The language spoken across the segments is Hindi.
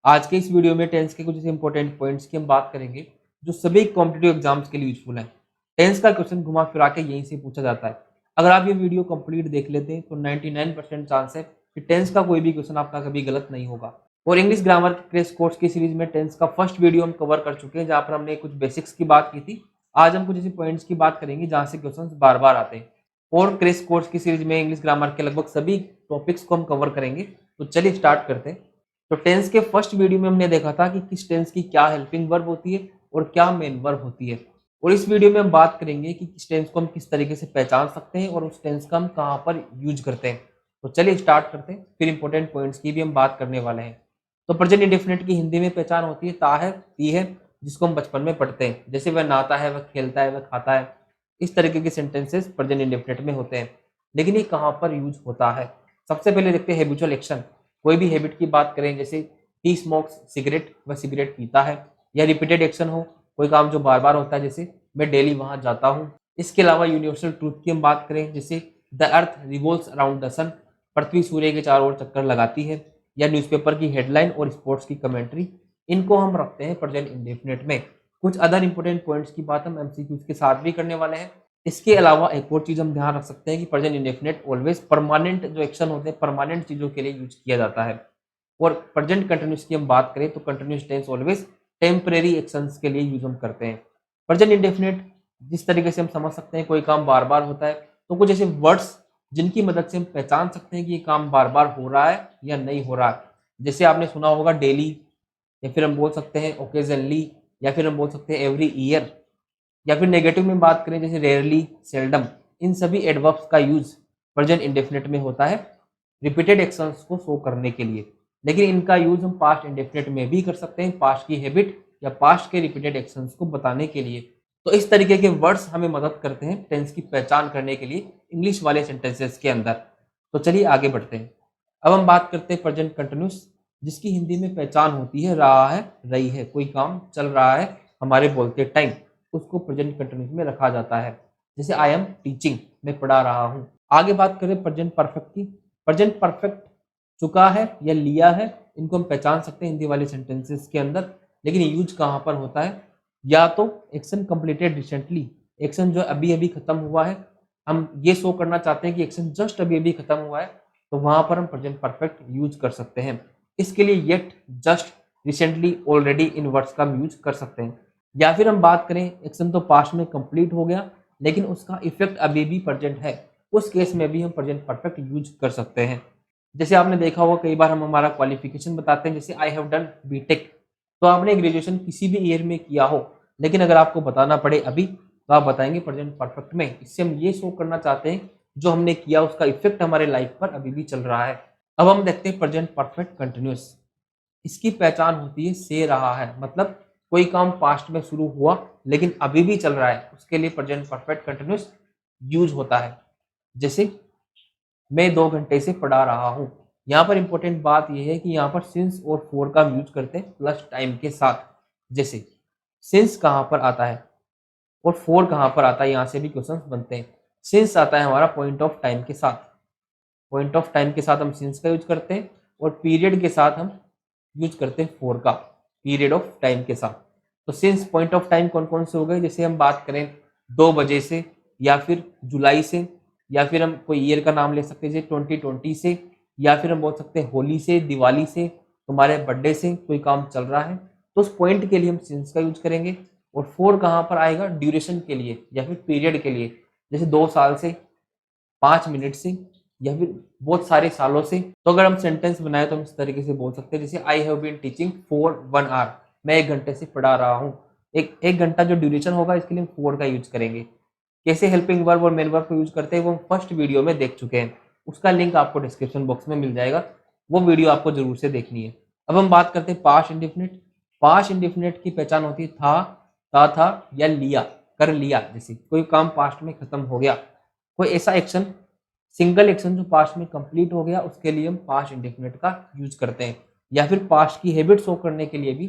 आज के इस वीडियो में टेंस के कुछ ऐसे इंपॉर्टेंट पॉइंट्स की हम बात करेंगे जो सभी कॉम्पिटिटिव एग्जाम्स के लिए यूजफुल है। टेंस का क्वेश्चन घुमा फिरा के यहीं से पूछा जाता है। अगर आप ये वीडियो कंप्लीट देख लेते हैं तो 99% चांस है कि टेंस का कोई भी क्वेश्चन आपका कभी गलत नहीं होगा। और इंग्लिश ग्रामर क्रेश कोर्स की सीरीज में टेंस का फर्स्ट वीडियो हम कवर कर चुके हैं, जहाँ पर हमने कुछ बेसिक्स की बात की थी। आज हम कुछ ऐसे पॉइंट्स की बात करेंगे जहाँ से क्वेश्चन बार बार आते हैं। और क्रेश कोर्स की सीरीज में इंग्लिश ग्रामर के लगभग सभी टॉपिक्स को हम कवर करेंगे। तो चलिए स्टार्ट करते हैं। तो टेंस के फर्स्ट वीडियो में हमने देखा था कि किस टेंस की क्या हेल्पिंग वर्ब होती है और क्या मेन वर्ब होती है। और इस वीडियो में हम बात करेंगे कि किस टेंस को हम किस तरीके से पहचान सकते हैं और उस टेंस का हम कहाँ पर यूज करते हैं। तो चलिए स्टार्ट करते हैं, फिर इंपॉर्टेंट पॉइंट्स की भी हम बात करने वाले हैं। तो प्रेजेंट इंडेफिनिट की हिंदी में पहचान होती है ता है, ती है, जिसको हम बचपन में पढ़ते हैं। जैसे वह नहाता है, वह खेलता है, वह खाता है। इस तरीके के सेंटेंसेस प्रेजेंट इंडेफिनिट में होते हैं। लेकिन ये कहाँ पर यूज होता है? सबसे पहले देखते हैं हैबिचुअल एक्शन। कोई भी हैबिट की बात करें, जैसे ही स्मोक्स सिगरेट, वह सिगरेट पीता है। या रिपीटेड एक्शन हो, कोई काम जो बार बार होता है, जैसे मैं डेली वहां जाता हूँ। इसके अलावा यूनिवर्सल ट्रूथ की हम बात करें, जैसे the earth revolves around the sun, पृथ्वी सूर्य के चारों ओर चक्कर लगाती है। या न्यूज़पेपर की हेडलाइन और स्पोर्ट्स की कमेंट्री, इनको हम रखते हैं प्रेजेंट इंडेफिनिट में। कुछ अदर इंपॉर्टेंट पॉइंट्स की बात हम एमसीक्यूज के साथ भी करने वाले हैं। इसके अलावा एक और चीज हम ध्यान रख सकते हैं कि प्रेजेंट इंडेफिनिट ऑलवेज परमानेंट जो एक्शन होते हैं, परमानेंट चीजों के लिए यूज किया जाता है। और प्रेजेंट कंटिन्यूस की हम बात करें तो continuous tense always temporary actions के लिए यूज हम करते हैं। प्रेजेंट इंडेफिनिट जिस तरीके से हम समझ सकते हैं, कोई काम बार बार होता है, तो कुछ ऐसे वर्ड्स जिनकी मदद से हम पहचान सकते हैं कि ये काम बार बार हो रहा है या नहीं हो रहा है। जैसे आपने सुना होगा डेली, या फिर हम बोल सकते हैं ओकेजनली, या फिर हम बोल सकते हैं एवरी ईयर। या फिर नेगेटिव में बात करें, जैसे रेयरली, सेल्डम। इन सभी एडवर्ब्स का यूज प्रेजेंट इंडेफिनिट में होता है रिपीटेड एक्शंस को शो करने के लिए। लेकिन इनका यूज हम पास्ट इंडेफिनिट में भी कर सकते हैं, पास्ट की हैबिट या पास्ट के रिपीटेड एक्शंस को बताने के लिए। तो इस तरीके के वर्ड्स हमें मदद करते हैं टेंस की पहचान करने के लिए इंग्लिश वाले सेंटेंसेस के अंदर। तो चलिए आगे बढ़ते हैं। अब हम बात करते हैं प्रेजेंट कंटिन्यूस, जिसकी हिंदी में पहचान होती है रहा है, रही है। कोई काम चल रहा है हमारे बोलते टाइम, उसको प्रेजेंट कंटिन्यूस में रखा जाता है। जैसे आई एम टीचिंग, मैं पढ़ा रहा हूँ। आगे बात करें प्रेजेंट परफेक्ट की। प्रेजेंट परफेक्ट चुका है या लिया है, इनको हम पहचान सकते हैं हिंदी वाले सेंटेंसेस के अंदर। लेकिन यूज कहाँ पर होता है? या तो एक्शन कंप्लीटेड रिसेंटली, एक्शन जो अभी अभी खत्म हुआ है, हम ये शो करना चाहते हैं कि एक्शन जस्ट अभी अभी खत्म हुआ है, तो वहां पर हम प्रेजेंट परफेक्ट यूज कर सकते हैं। इसके लिए yet, just, recently, already in words का हम यूज कर सकते हैं। या फिर हम बात करें एक्शन तो पास्ट में कंप्लीट हो गया लेकिन उसका इफेक्ट अभी भी प्रेजेंट है, उस केस में भी हम प्रेजेंट परफेक्ट यूज कर सकते हैं। जैसे आपने देखा होगा कई बार हम हमारा क्वालिफिकेशन बताते हैं, जैसे आई हैव डन बीटेक। तो आपने ग्रेजुएशन किसी भी ईयर में किया हो, लेकिन अगर आपको बताना पड़े अभी, तो आप बताएंगे प्रेजेंट परफेक्ट में। इससे हम ये शो करना चाहते हैं जो हमने किया उसका इफेक्ट हमारे लाइफ पर अभी भी चल रहा है। अब हम देखते हैं प्रेजेंट परफेक्ट कंटिन्यूस। इसकी पहचान होती है से रहा है, मतलब कोई काम पास्ट में शुरू हुआ लेकिन अभी भी चल रहा है, उसके लिए प्रेजेंट परफेक्ट कंटिन्यूस यूज होता है। जैसे मैं 2 घंटे से पढ़ा रहा हूँ। यहाँ पर इंपॉर्टेंट बात यह है कि यहाँ पर सिंस और फोर का यूज करते हैं प्लस टाइम के साथ। जैसे सिंस कहाँ पर आता है और फोर कहाँ पर आता है, यहाँ से भी क्वेश्चंस बनते हैं। सिंस आता है हमारा पॉइंट ऑफ टाइम के साथ, पॉइंट ऑफ टाइम के साथ हम सिंस का यूज करते हैं। और पीरियड के साथ हम यूज करते हैं फोर का, पीरियड ऑफ टाइम के साथ। तो सिंस पॉइंट ऑफ टाइम कौन कौन से हो गए? जैसे हम बात करें 2 बजे से, या फिर जुलाई से, या फिर हम कोई ईयर का नाम ले सकते हैं जैसे 2020 से, या फिर हम बोल सकते हैं होली से, दिवाली से, तुम्हारे बर्थडे से कोई काम चल रहा है, तो उस पॉइंट के लिए हम सिंस का यूज करेंगे। और फोर कहाँ पर आएगा? ड्यूरेशन के लिए या फिर पीरियड के लिए, जैसे 2 साल से, 5 मिनट से, या फिर बहुत सारे सालों से। तो अगर हम सेंटेंस बनाए तो हम इस तरीके से बोल सकते हैं, जैसे I have been teaching for 1 hour, मैं 1 घंटे से पढ़ा रहा हूँ। एक घंटा जो ड्यूरेशन होगा, इसके लिए हम फोर का यूज करेंगे। कैसे हेल्पिंग वर्ब और मेन वर्ब को यूज करते हैं वो हम फर्स्ट वीडियो में देख चुके हैं, उसका लिंक आपको डिस्क्रिप्शन बॉक्स में मिल जाएगा, वो वीडियो आपको जरूर से देखनी है। अब हम बात करते हैं पास्ट इंडिफिनिट। पास्ट इंडिफिनिट की पहचान होती है था या लिया, कर लिया। जैसे कोई काम पास्ट में खत्म हो गया, कोई ऐसा एक्शन, सिंगल एक्शन जो पास्ट में कंप्लीट हो गया, उसके लिए हम पास्ट इंडेफिनिट का यूज करते हैं। या फिर पास्ट की हैबिट शो करने के लिए भी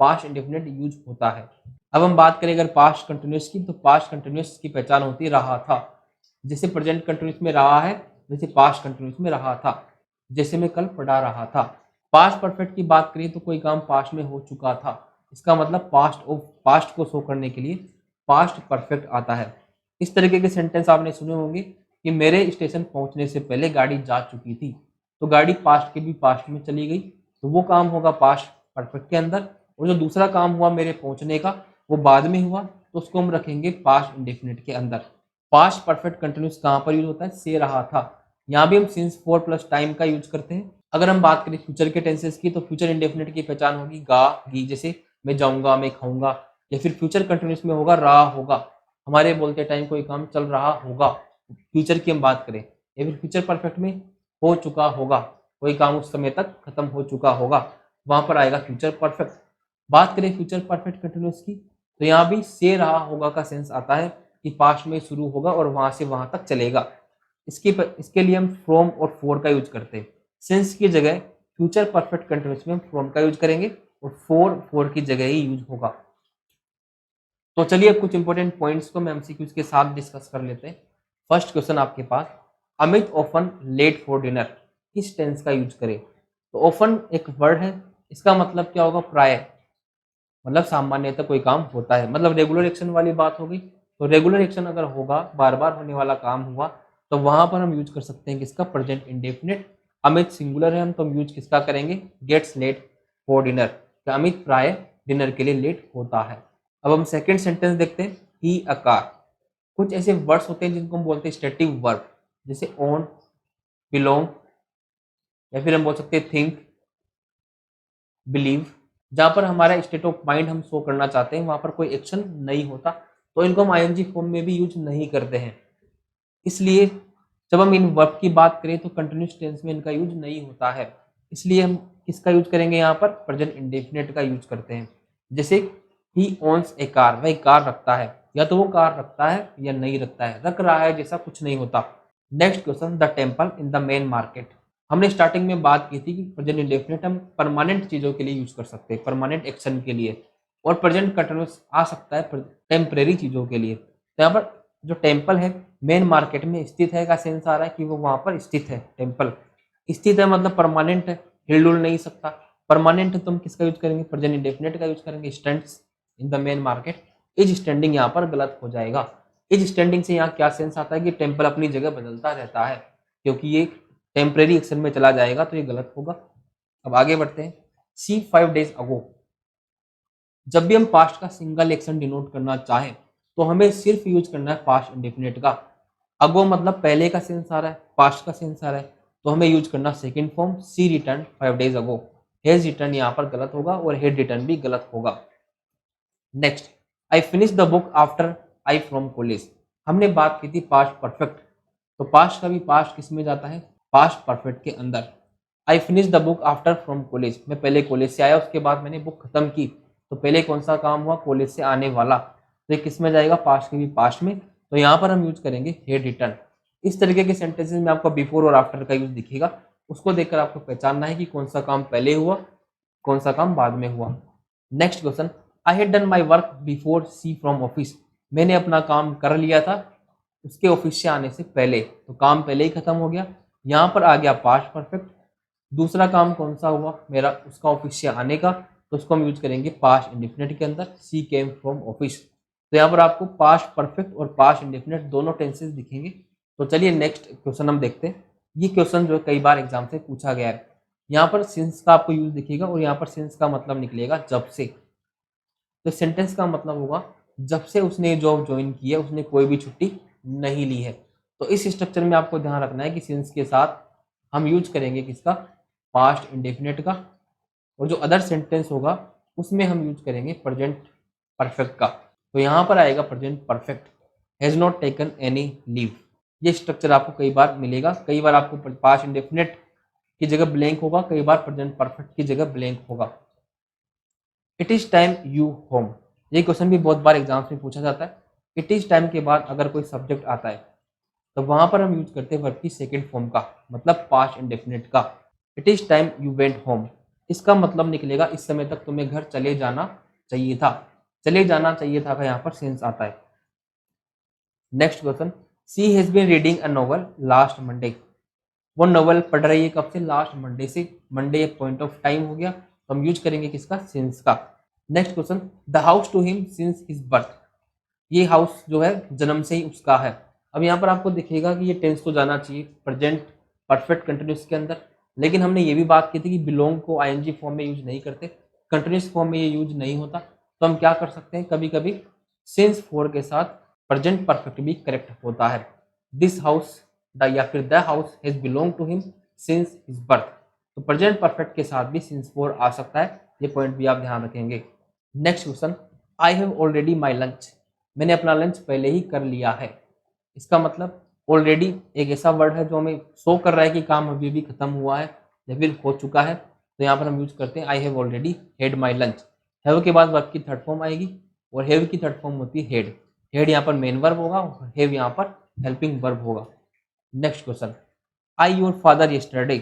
पास्ट इंडेफिनिट यूज होता है। अब हम बात करें अगर पास्ट कंटिन्यूस की, तो पास्ट कंटिन्यूस की पहचान होती है रहा था। जैसे प्रेजेंट कंटिन्यूस में रहा है, वैसे पास्ट कंटिन्यूस में रहा था। जैसे मैं कल पढ़ा रहा था। पास्ट परफेक्ट की बात करें तो कोई काम पास्ट में हो चुका था, इसका मतलब पास्ट को शो करने के लिए पास्ट परफेक्ट आता है। इस तरीके के सेंटेंस आपने सुने होंगे कि मेरे स्टेशन पहुंचने से पहले गाड़ी जा चुकी थी, तो गाड़ी पास्ट के भी पास्ट में चली गई, तो वो काम होगा पास्ट परफेक्ट के अंदर। और जो दूसरा काम हुआ मेरे पहुंचने का, वो बाद में हुआ, तो उसको हम रखेंगे पास्ट इंडेफिनिट के अंदर। पास्ट परफेक्ट कंटिन्यूस कहाँ पर यूज होता है? से रहा था। यहाँ भी हम सिंस फोर प्लस टाइम का यूज करते हैं। अगर हम बात करें फ्यूचर के टेंसेस की, तो फ्यूचर इंडेफिनिट की पहचान होगी गा गी, जैसे मैं जाऊंगा, मैं खाऊंगा। या फिर फ्यूचर कंटिन्यूस में होगा रहा होगा, हमारे बोलते टाइम कोई काम चल रहा होगा, फ्यूचर की हम बात करें। या फिर फ्यूचर परफेक्ट में हो चुका होगा, कोई काम उस समय तक खत्म हो चुका होगा, वहां पर आएगा फ्यूचर परफेक्ट। बात करें फ्यूचर परफेक्ट कंटिन्यूस की, तो यहाँ भी से रहा होगा का सेंस आता है कि पास्ट में शुरू होगा और वहां से वहां तक चलेगा। इसके लिए हम फ्रॉम और फॉर का यूज करते हैं। सिंस की जगह फ्यूचर परफेक्ट कंटिन्यूस में हम फ्रॉम का यूज करेंगे और फॉर की जगह ही यूज होगा। तो चलिए अब कुछ इंपॉर्टेंट पॉइंट्स को मैं एमसीक्यूज के साथ डिस्कस कर लेते हैं। फर्स्ट क्वेश्चन आपके पास, Amit often late for dinner, किस टेंस का यूज करें? तो ऑफन एक वर्ड है, इसका मतलब क्या होगा? प्राय, मतलब सामान्यतः कोई काम होता है, मतलब रेगुलर एक्शन वाली बात हो गई। तो रेगुलर एक्शन अगर होगा, बार बार होने वाला काम हुआ, तो वहां पर हम यूज कर सकते हैं किसका? Present indefinite. अमित सिंगुलर है, हम तो हम यूज किसका करेंगे? Gets late for dinner. तो अमित प्राय डिनर के लिए लेट होता है। अब हम सेकंड सेंटेंस देखते हैं, ही अ कार। कुछ ऐसे वर्ड्स होते हैं जिनको हम बोलते हैं स्टेटिव वर्ब, जैसे ओन, बिलोंग, या फिर हम बोल सकते हैं थिंक, बिलीव। जहां पर हमारा स्टेट ऑफ माइंड हम शो करना चाहते हैं, वहां पर कोई एक्शन नहीं होता, तो इनको हम आईएनजी फॉर्म में भी यूज नहीं करते हैं। इसलिए जब हम इन वर्ब की बात करें तो कंटिन्यूस टेंस में इनका यूज नहीं होता है। इसलिए हम किसका यूज करेंगे? यहाँ पर प्रेजेंट इंडेफिनिट का यूज करते हैं। जैसे ही ओन्स ए कार, वह कार रखता है, या तो वो कार रखता है या नहीं रखता है, रख रहा है जैसा कुछ नहीं होता। Next question, the temple in the main market. हमने स्टार्टिंग में बात की थी कि प्रेजेंट इंडेफिनिट हम परमानेंट चीजों के लिए यूज कर सकते हैं, परमानेंट एक्शन के लिए, और प्रेजेंट कंटिन्यूस आ सकता है टेम्परेरी चीजों के लिए। तो यहाँ पर जो टेम्पल है मेन मार्केट में स्थित है का सेंस आ रहा है कि वो वहां पर स्थित है। टेम्पल स्थित है मतलब परमानेंट है, हिलडुल नहीं सकता। परमानेंट तो हम किसका यूज करेंगे? प्रेजेंट इंडेफिनिट का यूज करेंगे, stands in the main market. Is standing यहाँ पर गलत हो जाएगा। इज स्टैंडिंग से यहाँ क्या सेंस आता है कि टेम्पल अपनी जगह बदलता रहता है, क्योंकि ये टेम्परेरी एक्शन में चला जाएगा, तो ये गलत होगा। अब आगे बढ़ते हैं, सी 5 days अगो। जब भी हम पास्ट का सिंगल एक्शन डिनोट करना चाहें, तो हमें सिर्फ यूज करना है पास्ट इंडेफिनिट का। अगो मतलब पहले का सेंस आ रहा है, पास्ट का सेंस आ रहा है, तो हमें यूज करना second form, she return 5 days ago. Has return यहाँ पर गलत होगा और हेड रिटर्न भी गलत होगा। Next, I finish the book after I from college. हमने बात की थी पास्ट परफेक्ट, तो पास्ट का भी पास्ट किस में जाता है? पास्ट परफेक्ट के अंदर। I finish the book after from college, मैं पहले कॉलेज से आया, उसके बाद मैंने बुक खत्म की, तो पहले कौन सा काम हुआ? कॉलेज से आने वाला, तो ये किस में जाएगा? पास्ट के भी पास्ट में। तो यहाँ पर हम यूज करेंगे हेड रिटर्न। इस तरीके के सेंटेंसेस में आपको बिफोर और आफ्टर का यूज दिखेगा, उसको देखकर आपको पहचानना है कि कौन सा काम पहले हुआ, कौन सा काम बाद में हुआ। Next question, I had done my work before she from office. मैंने अपना काम कर लिया था उसके ऑफिस से आने से पहले, तो काम पहले ही खत्म हो गया। यहाँ पर आ गया पास्ट परफेक्ट। दूसरा काम कौन सा हुआ मेरा? उसका ऑफिस से आने का, तो उसको हम यूज करेंगे पास्ट इंडेफिनिट के अंदर, सी केम फ्रॉम ऑफिस। तो यहाँ पर आपको पास्ट परफेक्ट और पास्ट इंडेफिनिट दोनों टेंसेस दिखेंगे। तो चलिए नेक्स्ट क्वेश्चन हम देखते हैं। ये क्वेश्चन जो कई बार एग्जाम से पूछा गया है। यहाँ पर सिंस का आपको यूज दिखेगा और यहाँ पर सिंस का मतलब निकलेगा जब से। तो सेंटेंस का मतलब होगा जब से उसने जॉब ज्वाइन की है उसने कोई भी छुट्टी नहीं ली है। तो इस स्ट्रक्चर में आपको ध्यान रखना है कि सिंस के साथ हम यूज करेंगे किसका? पास्ट इंडेफिनिट का। और जो अदर सेंटेंस होगा उसमें हम यूज करेंगे प्रेजेंट परफेक्ट का। तो यहाँ पर आएगा present perfect, has not taken any leave. ये स्ट्रक्चर आपको कई बार मिलेगा, कई बार आपको पास्ट इंडेफिनिट की जगह ब्लैंक होगा, कई बार प्रेजेंट परफेक्ट की जगह ब्लैंक होगा। It is time you home, ये क्वेश्चन भी बहुत बार एग्जाम्स में पूछा जाता है। इट इज टाइम के बाद अगर कोई सब्जेक्ट आता है, तो वहां पर हम यूज करते हैं वर्ब की सेकंड फॉर्म का, मतलब पास्ट इंडेफिनिट का। It is time you went home, इसका मतलब निकलेगा इस समय तक तुम्हें घर चले जाना चाहिए था। चले जाना चाहिए था का यहाँ पर सेंस आता है। Next question, she has been reading a novel last Monday. वो नोवेल पढ़ रही है कब से, लास्ट मंडे से। मंडे एक पॉइंट ऑफ टाइम हो गया, तो हम यूज करेंगे किसका, सिंस का। Next question, the house to him since his birth. ये हाउस जो है जन्म से ही उसका है। अब यहाँ पर आपको दिखेगा कि ये टेंस तो जाना चाहिए प्रेजेंट परफेक्ट कंटिन्यूस के अंदर, लेकिन हमने ये भी बात की थी कि बिलोंग को आईएनजी फॉर्म में यूज नहीं करते, कंटिन्यूस फॉर्म में ये यूज नहीं होता। तो हम क्या कर सकते हैं, कभी कभी सिंस फोर के साथ प्रेजेंट परफेक्ट भी करेक्ट होता है। दिस हाउस द या फिर the house has belong to him since his birth. तो प्रेजेंट परफेक्ट के साथ भी सिंस फोर आ सकता है, ये पॉइंट भी आप ध्यान रखेंगे। Next question, I have already my lunch. मैंने अपना लंच पहले ही कर लिया है। इसका मतलब ऑलरेडी एक ऐसा वर्ड है जो हमें शो कर रहा है कि काम अभी भी खत्म हुआ है या फिर हो चुका है। तो यहाँ पर हम यूज करते हैं I have already had my lunch. Have के बाद वर्ब की थर्ड फॉर्म आएगी और हैव की थर्ड फॉर्म होती है हेड। हेड यहाँ पर मेन वर्ब होगा और हैव यहाँ पर हेल्पिंग वर्ब होगा। Next question, I your father yesterday.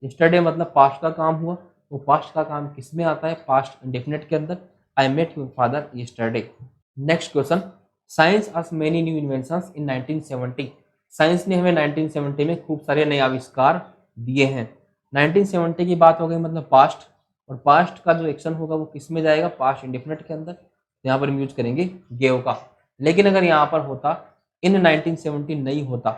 Yesterday मतलब पास्ट का काम हुआ, वो पास्ट का काम किस में आता है, पास्ट इंडेफिनिट के अंदर। I met your father yesterday. Next question, science आज many new inventions in 1970। Science ने हमें 1970 में खूब सारे नए आविष्कार दिए हैं। 1970 की बात हो गई मतलब पास्ट, और पास्ट का जो एक्शन होगा वो किस में जाएगा, पास्ट इंडेफिनिट के अंदर। यहाँ पर हम यूज करेंगे गेव का। लेकिन अगर यहाँ पर होता इन 1970 नहीं होता,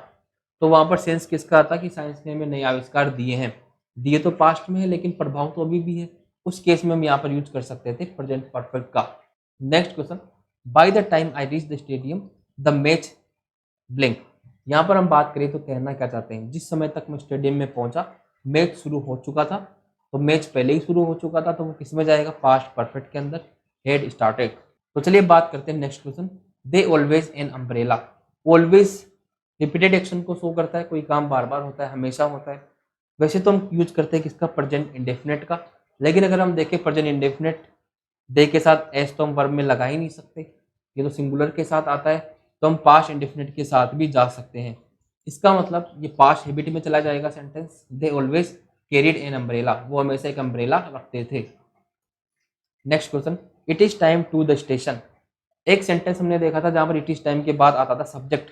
तो वहां पर सेंस किसका आता कि साइंस ने हमें नए आविष्कार दिए हैं। दिए तो पास्ट में है लेकिन प्रभाव तो अभी भी है, उस केस में हम यहाँ पर यूज कर सकते थे प्रेजेंट परफेक्ट का। Next question, by the time I reach the stadium the match blink. यहाँ पर हम बात करें तो कहना क्या चाहते हैं, जिस समय तक मैं स्टेडियम में पहुंचा मैच शुरू हो चुका था। तो मैच पहले ही शुरू हो चुका था, तो वो किस में जाएगा, पास्ट परफेक्ट के अंदर, हेड स्टार्टेड। तो चलिए बात करते हैं next question, they always an umbrella. Always repeated action को शो करता है, कोई काम बार बार होता है, हमेशा होता है। वैसे तो हम यूज करते हैं किसका, प्रेजेंट इंडेफिनेट का। लेकिन अगर हम देखें प्रेजेंट इंडेफिनेट दे के साथ एस तो हम वर्ब में लगा ही नहीं सकते, ये तो सिंगुलर के साथ आता है। तो हम पास्ट इंडेफिनेट के साथ भी जा सकते हैं। इसका मतलब ये पास्ट हैबिट में चला जाएगा sentence, they always carried an umbrella, वो हमेशा एक अम्ब्रेला रखते थे। Next question, it is time to the station. एक सेंटेंस हमने देखा था जहां पर इट इज टाइम के बाद आता था सब्जेक्ट,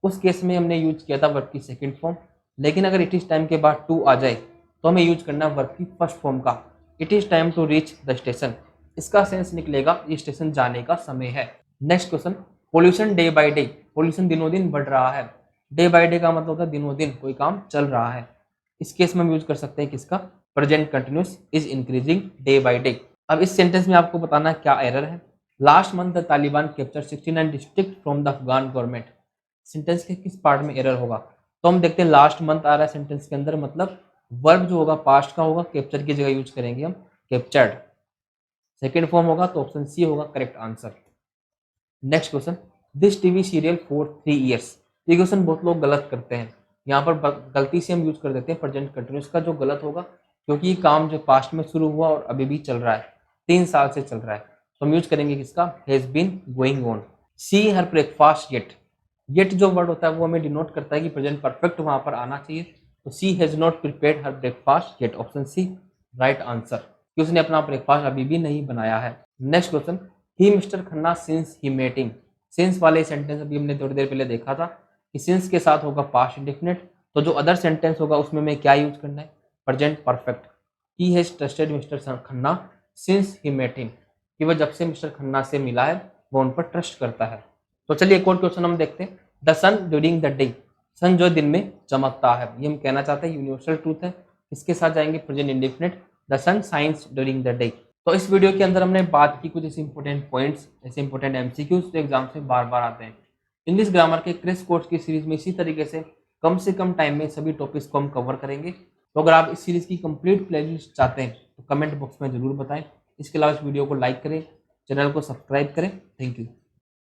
उस केस में हमने यूज किया था वर्ब की सेकंड फॉर्म। लेकिन अगर इट इज टाइम के बाद टू आ जाए तो हमें यूज करना वर्ब की फर्स्ट फॉर्म का, it is time to reach the station. इसका सेंस निकलेगा ये स्टेशन जाने का समय है। Next question, pollution day by day. Pollution दिनों दिन बढ़ रहा है। डे बाय डे का मतलब होता है दिनों दिन कोई काम चल रहा है। इस केस में हम यूज कर सकते हैं किसका, present continuous is increasing day by day. अब इस सेंटेंस में आपको बताना क्या एरर है। Last month the Taliban capture 69 district from the Afghan government. Sentence के किस पार्ट में एरर होगा, तो हम देखते हैं लास्ट मंथ आ रहा है सेंटेंस के अंदर, मतलब वर्ब जो होगा पास्ट का होगा, कैप्चर की जगह यूज करेंगे हम कैप्चर्ड। सेकेंड फॉर्म होगा तो ऑप्शन सी होगा correct answer. Next question, this TV serial for 3 years. ये क्वेश्चन बहुत लोग गलत करते हैं, यहाँ पर गलती से हम यूज कर देते हैं प्रेजेंट कंटिन्यूस का, जो गलत होगा क्योंकि ये काम जो पास्ट में शुरू हुआ और अभी भी चल रहा है, 3 साल से चल रहा है। तो हम यूज करेंगे किसका, has been going on. She her breakfast yet. Yet जो वर्ड होता है वो हमें डिनोट करता है कि प्रेजेंट परफेक्ट वहां पर आना चाहिए। तो she has not prepared her breakfast yet, option C right answer, कि उसने अपना ब्रेकफास्ट अभी भी नहीं बनाया है। Next question, he mister Khanna since he met him. Since वाले सेंटेंस अभी हमने थोड़ी देर पहले देखा था कि सिंस के साथ होगा पास्ट इंडेफिनिट, तो जो अदर सेंटेंस होगा उसमें हमें क्या यूज करना है, present perfect. He has trusted Mr Khanna since he met him, कि वह जब से मिस्टर खन्ना से मिला है वो उन पर ट्रस्ट करता है। तो चलिए एक और क्वेश्चन हम देखते हैं, the sun during the day. Sun जो दिन में चमकता है, ये हम कहना चाहते हैं यूनिवर्सल ट्रूथ है। इसके साथ जाएंगे present indefinite, the sun shines during the day. तो इस वीडियो के अंदर हमने बात की कुछ ऐसे इंपॉर्टेंट पॉइंट्स, ऐसे इंपॉर्टेंट एमसीक्यूज जो एग्जाम्स में बार बार आते हैं। इंग्लिश ग्रामर के क्रिस कोर्स की सीरीज में इसी तरीके से कम टाइम में सभी टॉपिक्स को हम कवर करेंगे। तो अगर आप इस सीरीज की कंप्लीट प्लेलिस्ट चाहते हैं तो कमेंट बॉक्स में जरूर बताएं। इसके अलावा इस वीडियो को लाइक करें, चैनल को सब्सक्राइब करें। Thank you.